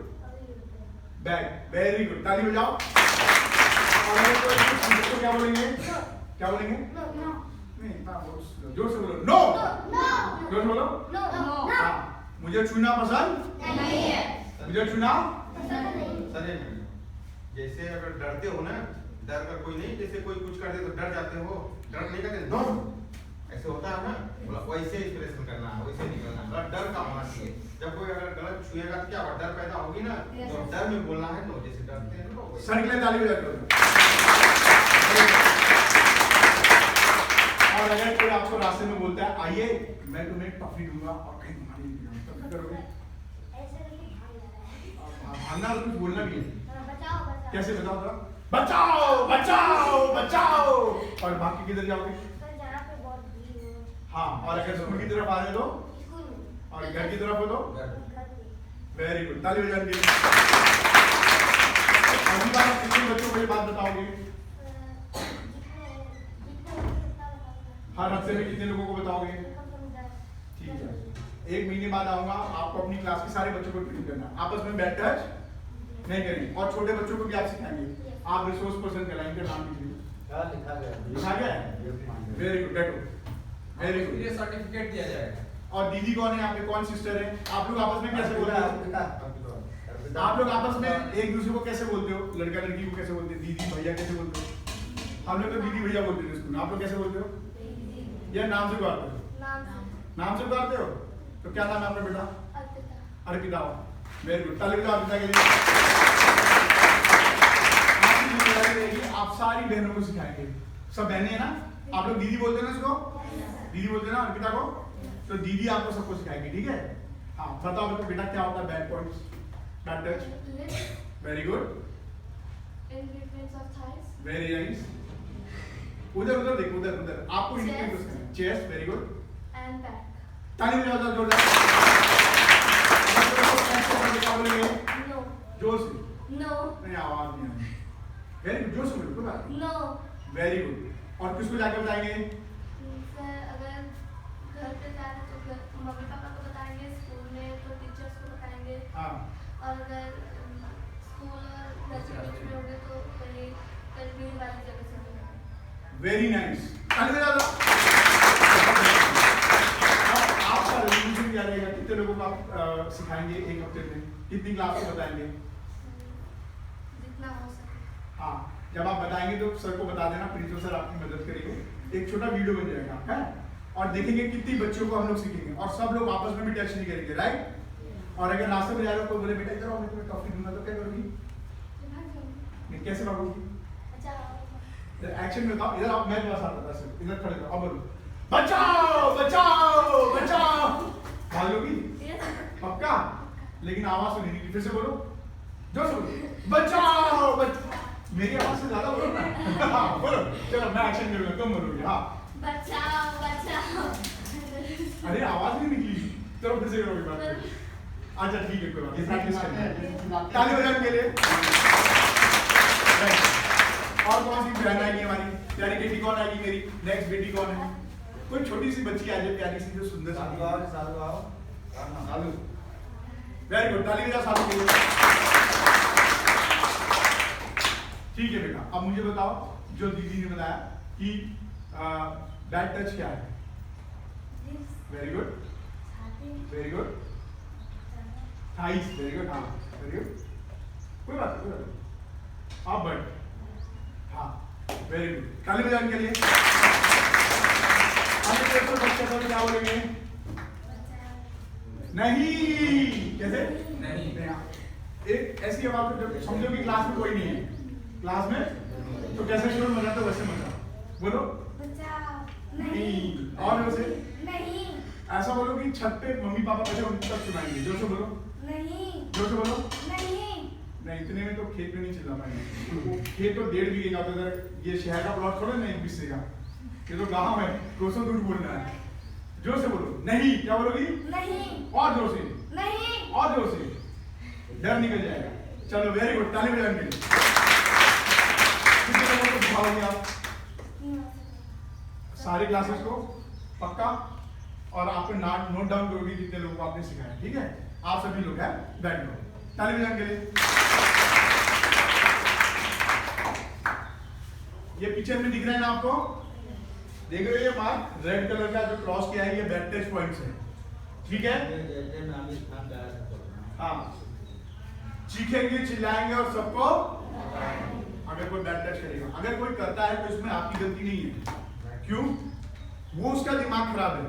A: Back, very good, ताली बजाओ। और अगर कोई पूछे तो क्या बोलेंगे? क्या बोलेंगे? नहीं ना, जोर से बोलो। नो, जोर से बोलो। हाँ, मुझे छूना पसंद नहीं है। मुझे छूना
B: सर जैसे अगर डरते हो ना, डर का कोई नहीं, जैसे कोई कुछ कर दे तो डर जाते हो, डर नहीं करते नो, ऐसे होता है ना, बोला वैसे एक्सप्रेशन करना है, वैसे नहीं करना, मतलब डर का होना चाहिए। जब कोई अगर गलत छुएगा तो क्या होगा, डर पैदा होगी ना, तो डर में बोलना है नो, जैसे डरते हैं नो।
A: सर के लिए ताली बजा दो। और अगर कोई आपको रास्ते में बोलता है आइए मैं तुम्हें टॉफी दूंगा और कहीं घुमाने नहीं दूंगा, तो क्या करोगे? भागना और कुछ बोलना भी है। कैसे बताओ जरा? बचाओ बचाओ बचाओ। और भाग के किधर जाओगे? हाँ, और अगर स्कूल की तरफ आ रहे तो, और घर की तरफ हो तो वेरी गुड, ताली बजा दीजिए। अभी बात कितने बच्चों को ये बात बताओगे? हर हफ्ते में कितने लोगों को बताओगे? ठीक है, 1 महीने बाद आऊंगा, आपको अपनी क्लास के सारे बच्चों को ट्रेन करना, आपस में बैड टच नहीं करेंगे। और छोटे बच्चों को भी आप सिखाएंगे। आप रिसोर्स पर्सन कहलाएंगे, नाम लीजिए। लिखा गया है? वेरी गुड, बैठो, वेरी गुड।
D: ये सर्टिफिकेट दिया जाएगा।
A: और दीदी कौन है? यहाँ पे कौन सिस्टर है? आप लोग आपस में कैसे बोलते हो? आप लोग आपस में एक दूसरे को कैसे बोलते हो? लड़का लड़की को कैसे बोलते हो? दीदी भैया कैसे बोलते हो? हम लोग तो दीदी भैया बोलते थे स्कूल में, आप लोग कैसे बोलते हो? या नाम से बुलाते हो? नाम से बुलाते हो? तो क्या नाम है आपका बेटा? अर्पिता। वेरी गुड, ताली बजाओ अर्पिता के लिए। आपकी जिम्मेदारी रहेगी, आप सारी बहनों को सिखाएंगे। सब बहनें हैं ना? आप लोग दीदी बोलते हैं ना इसको? दीदी बोलते हैं ना अर्पिता को? तो दीदी आपको सबको सिखाएगी, ठीक है? हाँ बताओ तो बेटा क्या होता है bad points, bad touch? Very good, very nice. उधर उधर देखो, उधर उधर आपको चेस्ट, वेरी गुड। ताली बजाओ जोरदार। क्या बोलेंगे? जोर से। नहीं आवाज नहीं आ रही। वेरी गुड, जोर से बोलो, कोई बात नहीं। Very good. और किसको जाके बताएंगे?
E: अगर घर पे जाए तो मम्मी पापा को बताएंगे, स्कूल में तो टीचर्स को बताएंगे।
A: हाँ, और
E: अगर स्कूल और घर के बीच में होंगे तो कहीं भीड़ वाली जगह से बताएंगे।
A: वेरी नाइस, ताली बजा दो। आपका रेजोल्यूशन क्या रहेगा? कितने लोगों को आप सिखाएंगे एक हफ्ते में? कितनी क्लास को बताएंगे?
E: जितना हो सके।
A: हाँ, जब आप बताएंगे तो सर को बता देना, प्रिंसिपल सर आपकी मदद करेंगे। एक छोटा वीडियो बन जाएगा, है? और देखेंगे कितनी बच्चों को हम लोग सीखेंगे, और सब लोग आपस में भी टच नहीं करेंगे, राइट? और अगर रास्ते में जा रहे हो कोई बोले बेटा इधर आओ मैं तुम्हें टॉफी दूंगा, तो क्या करोगी? नहीं, कैसे भागोगी? एक्शन में बताओ। इधर आप, मैं तुम्हारे साथ बता सकता, इधर खड़े रहो, अब बोलो बचाओ बचाओ बचाओ। भाग लोगी पक्का? लेकिन आवाज सुनी नहीं, फिर से बोलो, जोर से बोलो, बचाओ बचाओ। मेरी आवाज से ज्यादा बोलो ना। हाँ बोलो, चलो मैं एक्शन करूंगा, तुम बोलोगे। हाँ
E: बचाओ बचाओ।
A: अरे आवाज नहीं निकली, चलो फिर से करोगे बात। अच्छा ठीक है, कोई बात नहीं, प्रैक्टिस करें। ताली बजाने के लिए। और कौन सी बहन आएगी हमारी? प्यारी बेटी कौन आएगी मेरी? नेक्स्ट बेटी कौन है? कोई छोटी सी बच्ची आ जाए, प्यारी सी, जो सुंदर सी। सालू। वेरी गुड, ताली बजाओ सालू के लिए। ठीक है बेटा, अब मुझे बताओ, जो दीदी ने बताया कि बैड टच क्या है? Very good, very good. Thighs, very good. हाँ वेरी गुड, कोई बात नहीं। आप बट हाँ वेरी गुड, ताली बजाने के लिए। बच्चे को क्या बोलेंगे? नहीं, कैसे?
D: नहीं।
A: एक ऐसी आवाज हो जब समझो कि क्लास में कोई नहीं है, क्लास में तो कैसे शुरू मजा तो वैसे मजा बोलो। नहीं, और वैसे
E: नहीं।
A: ऐसा बोलो कि छत पे मम्मी पापा बैठे उन तक सुनाएंगे, जोर से बोलो।
E: नहीं।
A: जोर से बोलो।
E: नहीं।
A: नहीं इतने में तो खेत में नहीं चलना पाएगा। वो खेत तो 1.5 बीघे का होता है, ये शहर का प्लॉट थोड़ा नहीं 20 का, ये तो गाँव है, 200 दूर बोलना है। जोर से बोलो नहीं, क्या बोलोगी? नहीं। और जोर से नहीं, और जोर से, डर निकल जाएगा। चलो वेरी गुड, ताली बजाओ इनके लिए। कितने लोगों को सिखाओगे आप सारी क्लासेस को पक्का? और आप नोट डाउन करोगे कितने लोगों को आपने सिखाया, ठीक है? आप सभी लोग हैं, बैठ लो, ताली बजाने के लिए। ये पिक्चर में दिख रहा है ना आपको, देख रहे हो ये मार्क रेड कलर का जो क्रॉस किया है, ये बैड टच पॉइंट्स है, ठीक है? हाँ, चीखेंगे चिल्लाएंगे और सबको अगर कोई बैड टच करेगा, अगर कोई करता है तो इसमें आपकी गलती नहीं है। क्यों? वो उसका दिमाग खराब है,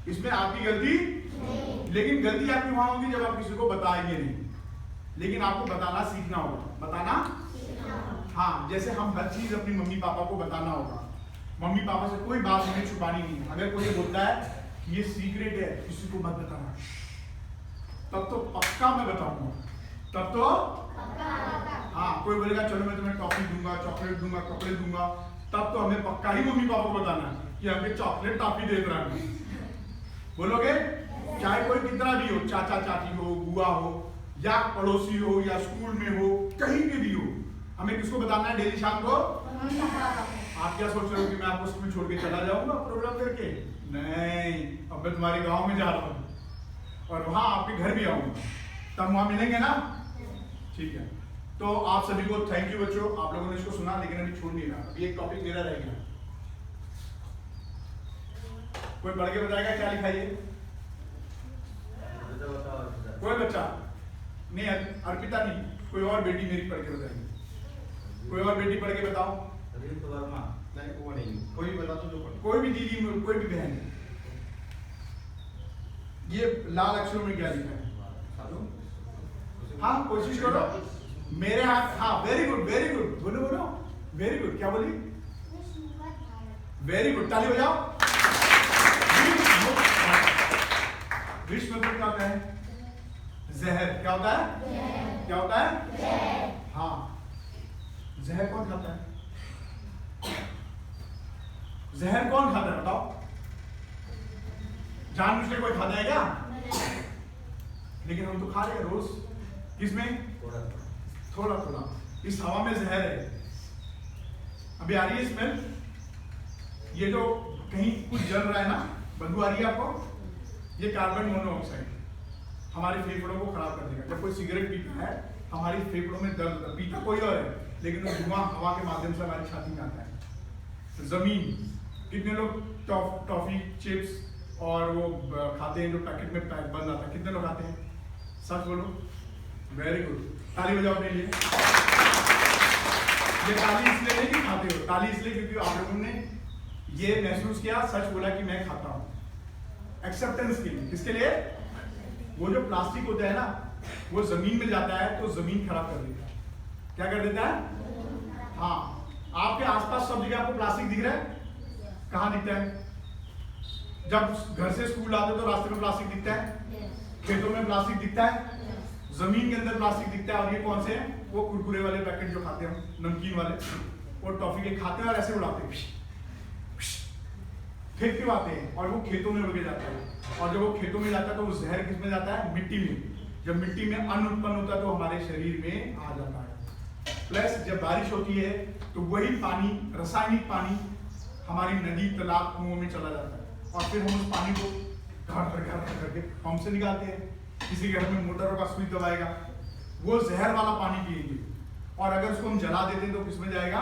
A: इसमें आपकी गलती नहीं। लेकिन गलती आपकी वहां होगी जब आप किसी को बताएंगे नहीं, लेकिन आपको बताना सीखना होगा। बताना, हाँ, जैसे हम हर चीज अपनी मम्मी पापा को बताना होगा। मम्मी पापा से कोई बात हमें छुपानी नहीं है। अगर कोई बोलता है कि ये सीक्रेट है, किसी को मत बताना, तब तो पक्का मैं बताऊंगा, तब तो हाँ। कोई बोलेगा चलो मैं तुम्हें टॉफी दूंगा, चॉकलेट दूंगा, कपड़े दूंगा, तब तो हमें पक्का ही मम्मी पापा को बताना है कि हमें चॉकलेट टॉफी दे रहा है। बोलोगे? चाहे कोई कितना भी हो, चाचा चाची हो, बुआ हो, या पड़ोसी हो, या स्कूल में हो, कहीं पे भी हो, हमें किसको बताना है डेली शाम को? आप क्या सोच रहे हो कि मैं आपको स्कूल छोड़ के चला जाऊंगा प्रोग्राम करके? नहीं, अब मैं तुम्हारे गांव में जा रहा हूँ और वहां आपके घर भी आऊंगा, तब वहां मिलेंगे ना, ठीक है? तो आप सभी को थैंक यू बच्चों, आप लोगों ने इसको सुना, लेकिन अभी छोड़ नहीं रहा, अभी एक टॉपिक मेरा रह गया। कोई पढ़ के बताएगा क्या लिखा है? कोई बच्चा नहीं, अर्पिता नहीं, कोई और बेटी मेरी पढ़ के बताएगी। कोई और बेटी पढ़ के बताओ।
B: नहीं वो नहीं, कोई भी बता दो जो पढ़।
A: कोई भी दीदी, कोई भी बहन, ये लाल अक्षरों में क्या लिखा है? हाँ कोशिश करो, मेरे हाथ, हाँ वेरी गुड, वेरी गुड, बोलो बोलो, वेरी गुड। क्या बोली? वेरी गुड, ताली बजाओ। विष मतलब क्या होता है? जहर। क्या होता है? क्या होता है? हाँ, जहर कौन खाता है? जहर कौन खाता है बताओ? जानबूझ के कोई खाता है क्या? लेकिन हम तो खा रहे हैं रोज। किसमें? थोड़ा थोड़ा। इस हवा में जहर है। अभी आ रही है स्मेल? ये जो कहीं कुछ जल रहा है ना, बदबू आ रही है आपको? ये कार्बन मोनोऑक्साइड हमारे फेफड़ों को खराब कर देगा। जब कोई सिगरेट पीता है, हमारी फेफड़ों में दर्द होता है। पीता कोई और है, लेकिन वो धुआं हवा के माध्यम से हमारी छाती में आता है। जमीन, कितने लोग टॉफी, चिप्स और वो खाते हैं जो पैकेट में बंद आता है? कितने लोग खाते हैं? सच बोलो। वेरी गुड, ताली बजाओ अपने लिए। ये ताली इसलिए नहीं कि खाते हो, ताली इसलिए क्योंकि आप लोगों ने ये महसूस किया, सच बोला कि मैं खाता हूँ। एक्सेप्टेंस के लिए। किसके लिए? वो जो प्लास्टिक होता है ना, वो जमीन में जाता है तो जमीन खराब कर देता है। क्या कर देता है? हाँ, आपके आसपास सब जगह आपको प्लास्टिक दिख रहा है? कहाँ दिखता है? जब घर से स्कूल आते तो रास्ते में प्लास्टिक दिखता है, खेतों में प्लास्टिक दिखता है, जमीन के अंदर प्लास्टिक दिखता है। और ये कौन से हैं? वो कुरकुरे वाले पैकेट जो खाते हैं, नमकीन वाले, वो टॉफी के खाते हैं और ऐसे उड़ाते हैं, फेंक के आते हैं और वो खेतों में उड़ के जाता है। और जब वो खेतों में जाता है तो वो जहर किस में जाता है? मिट्टी में। जब मिट्टी में अन्न उत्पन्न होता है तो हमारे शरीर में आ जाता है। प्लस जब बारिश होती है तो वही पानी, रासायनिक पानी, हमारी नदी, तालाब, कुओं में चला जाता है और फिर हम उस पानी को घर करके पंप से निकालते हैं। किसी घर में मोटरों का स्विच दबाएगा, वो जहर वाला पानी पिएंगे और अगर उसको हम जला देते हैं तो किसमें जाएगा?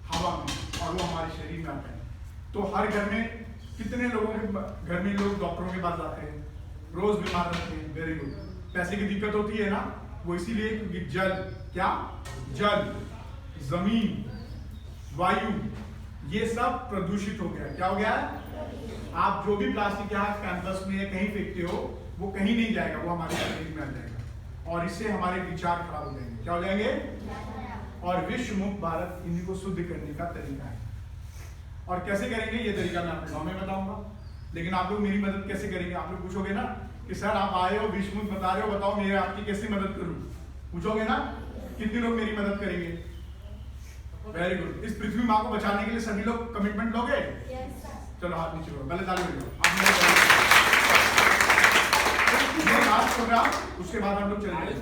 A: हवा में, और वो हमारे शरीर में आता है। तो हर घर में, कितने लोगों के घर में लोग डॉक्टरों के पास जाते हैं, रोज बीमार रहते हैं? Very good. पैसे की दिक्कत होती है ना, वो इसीलिए क्योंकि जल, क्या? जल, जमीन, वायु, ये सब प्रदूषित हो गया। क्या हो गया है? आप जो भी प्लास्टिक यहाँ कैंपस में कहीं फेंकते हो, वो कहीं नहीं जाएगा, वो हमारे शरीर में आ जाएगा और इससे हमारे विचार खराब हो जाएंगे। क्या हो जाएंगे? और विश्व मुक्त भारत इन्हीं को शुद्ध करने का तरीका है। और कैसे करेंगे ये तरीका मैं आपके गाँव में बताऊंगा, लेकिन आप लोग मेरी मदद कैसे करेंगे? आप लोग पूछोगे ना कि सर आप आए हो, विश्व मुक्त बता रहे हो, बताओ मेरे आपकी कैसे मदद करूं? पूछोगे ना? कितने लोग मेरी मदद करेंगे? Very good. इस पृथ्वी माँ को बचाने के लिए सभी लोग कमिटमेंट लोगे? चलो हाथ नीचे करो, पहले ताली बजाओ। ये लास्ट प्रोग्राम, उसके बाद हम लोग चलेंगे।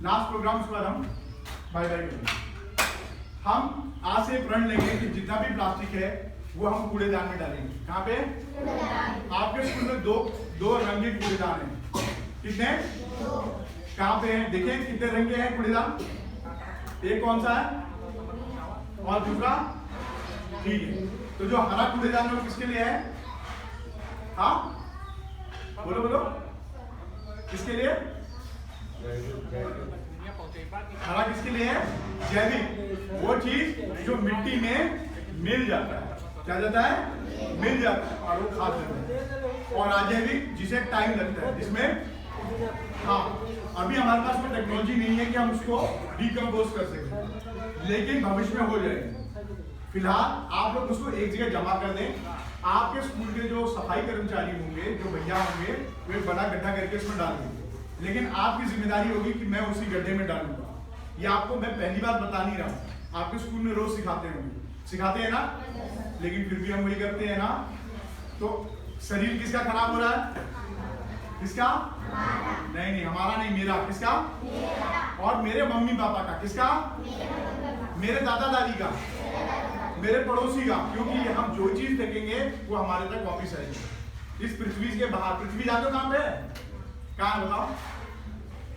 A: लास्ट प्रोग्राम, उसके बाद हम बाय बाय करेंगे। हम आज से प्रण लेंगे कि जितना भी प्लास्टिक है वो हम कूड़ेदान में डालेंगे। कहाँ पे? आपके स्कूल में दो रंगीन कूड़ेदान हैं। कितने? कहाँ पे हैं? देखें कितने रंग के हैं कूड़ेदान। एक कौन सा है और दूसरा? ठीक है, तो जो हरा कूड़ेदान है वो किसके लिए है? हाँ बोलो बोलो, किसके लिए? हरा किसके लिए है? जैविक, वो चीज जो मिट्टी में मिल जाता है। क्या जाता है? मिल जाता है, और वो खाद देता है। और अजैविक जिसे टाइम लगता है, जिसमें हाँ अभी हमारे पास में टेक्नोलॉजी नहीं है कि हम उसको डिकम्पोज कर सकें, लेकिन भविष्य में हो जाएगी। फिलहाल आप लोग उसको एक जगह जमा कर दें। आपके स्कूल के जो सफाई कर्मचारी होंगे, जो भैया होंगे, वे बड़ा गड्ढा करके इसमें डाल देंगे, लेकिन आपकी जिम्मेदारी होगी कि मैं उसी गड्ढे में डालूंगा। ये आपको मैं पहली बार बता नहीं रहा हूँ, आपके स्कूल में रोज सिखाते होंगे, सिखाते हैं ना, लेकिन फिर भी हम वही करते हैं ना। तो शरीर किसका खराब हो रहा है? किसका? नहीं नहीं, हमारा नहीं, मेरा। किसका? और मेरे मम्मी पापा का। किसका? मेरे दादा दादी का, मेरे पड़ोसी का, क्योंकि हम जो चीज फेंकेंगे वो हमारे तक वापस आएगी। इस पृथ्वी के बाहर, पृथ्वी जानते हो कहां पे है? कहां बताओ?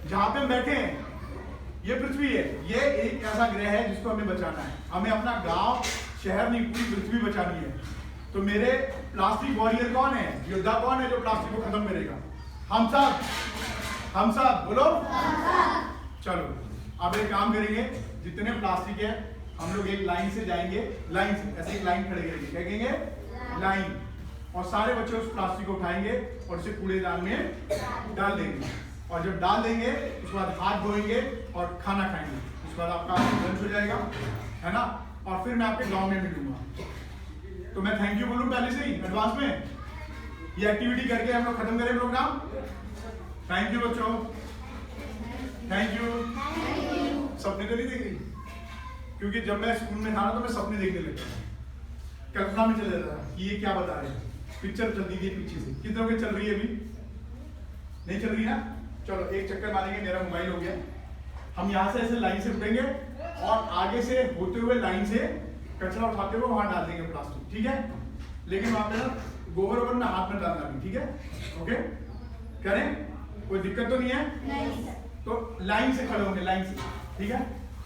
A: जहां पे हम बैठे हैं ये पृथ्वी है। ये एक ऐसा ग्रह है जिसको हमें बचाना है। हमें अपना गांव शहर नहीं, पूरी पृथ्वी बचानी है। तो मेरे प्लास्टिक वॉरियर कौन है? योद्धा कौन है जो प्लास्टिक को खत्म करेगा? हम सब, हम सब बोलो। चलो अब एक काम करेंगे, जितने प्लास्टिक है हम लोग एक लाइन से जाएंगे, लाइन से ऐसे एक लाइन खड़े करेंगे, क्या कहेंगे? लाइन। और सारे बच्चे उस प्लास्टिक को उठाएंगे और उसे कूड़ेदान में डाल देंगे। और जब डाल देंगे उसके बाद हाथ धोएंगे और खाना खाएंगे। उसके बाद आपका लंच हो जाएगा, है ना। और फिर मैं आपके गांव में मिलूंगा। तो मैं थैंक यू बोलूं पहले से ही एडवांस में। ये एक्टिविटी करके हम लोग खत्म करें प्रोग्राम। थैंक यू बच्चों, थैंक यू। सपने तो नहीं देख रही? क्योंकि जब मैं स्कूल में था ना तो मैं सपने देखने लगा, कल्पना में चले जाता था कि ये क्या बता रहे हैं। पिक्चर चलती थी पीछे से। कितनों की चल रही है? अभी नहीं चल रही ना? चलो एक चक्कर मारेंगे, मेरा मोबाइल हो गया। हम यहाँ से ऐसे लाइन से उठेंगे और आगे से होते हुए लाइन से कचरा उठाते हुए वहां डाल देंगे प्लास्टिक, ठीक है। लेकिन वहां पे ना गोबर वोबर ना हाथ में डालना भी, ठीक है। ओके करें, कोई दिक्कत तो नहीं है? नहीं। तो लाइन से खड़े होंगे, लाइन से, ठीक है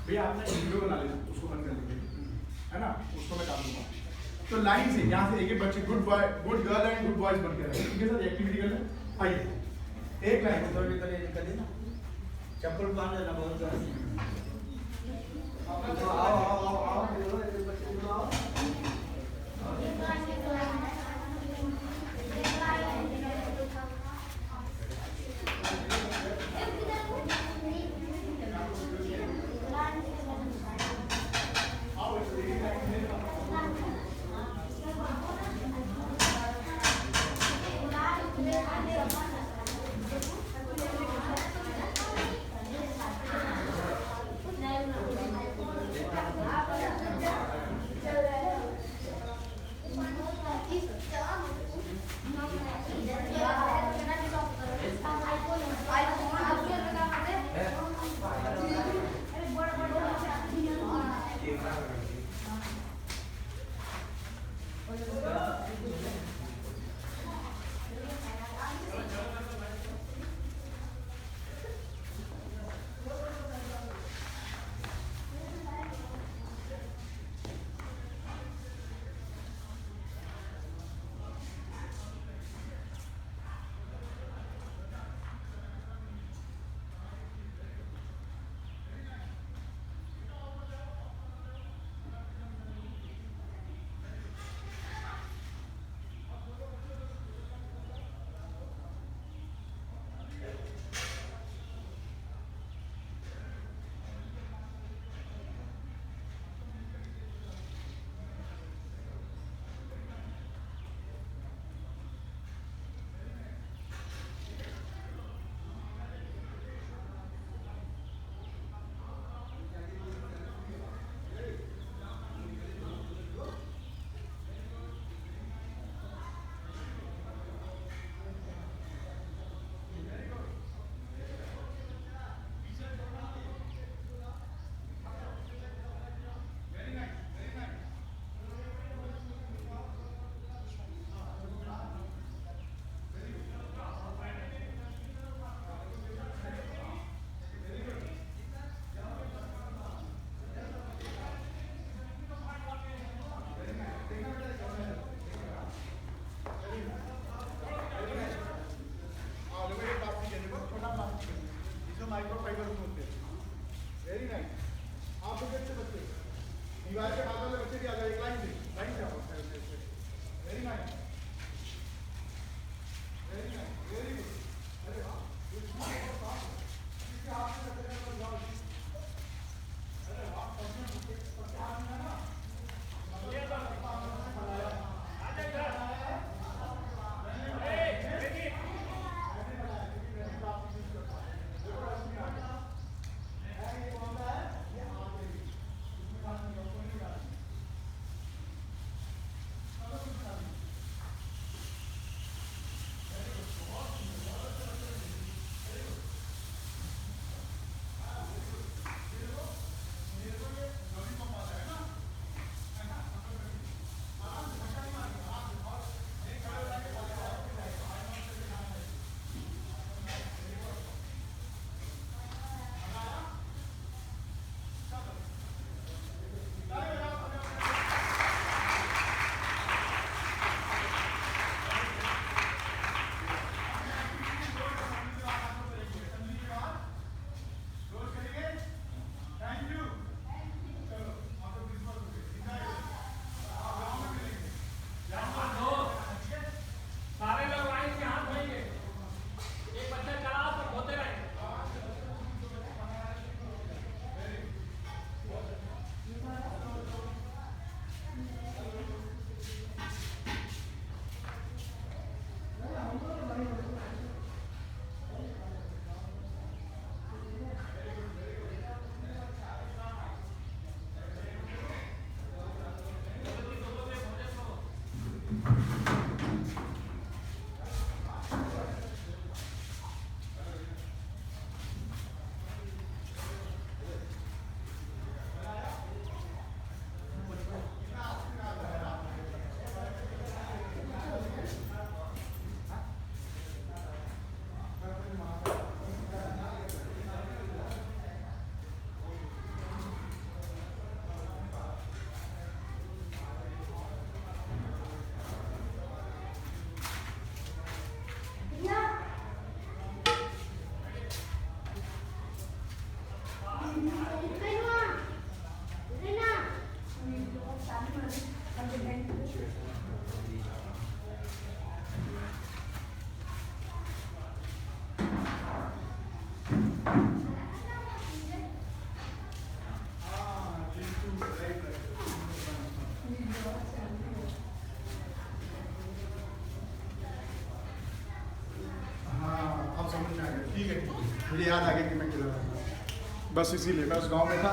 A: भैया। आपने वीडियो बना लेना, उसको बंद कर देंगे, है ना, उसको मैं डाल दूंगा। तो लाइन से यहाँ से एक एक बच्चे good boy, good girl and good boys बन के, ठीक है सर। एक्टिविटी कर लें, आइए एक लाइन से।
C: चप्पल पहन लेना, बहुत
E: चल रहा है।
A: माइक्रो फाइबर होते हैं। Very nice. आप लोग से बच्चे दीवार के बाद वाले बच्चे भी आ जाए, एक लाइन से आओ। Very nice, very nice, very good. अरे वाह, इसके हाथ से करते हैं तो जाओ। अरे वाह, सबके हाथ में है ना। ये तो बनाया आ जाएगा। समझ में आ गया, ठीक है। मुझे याद आ गया कि मैं किधर था, बस इसीलिए मैं उस गांव में था।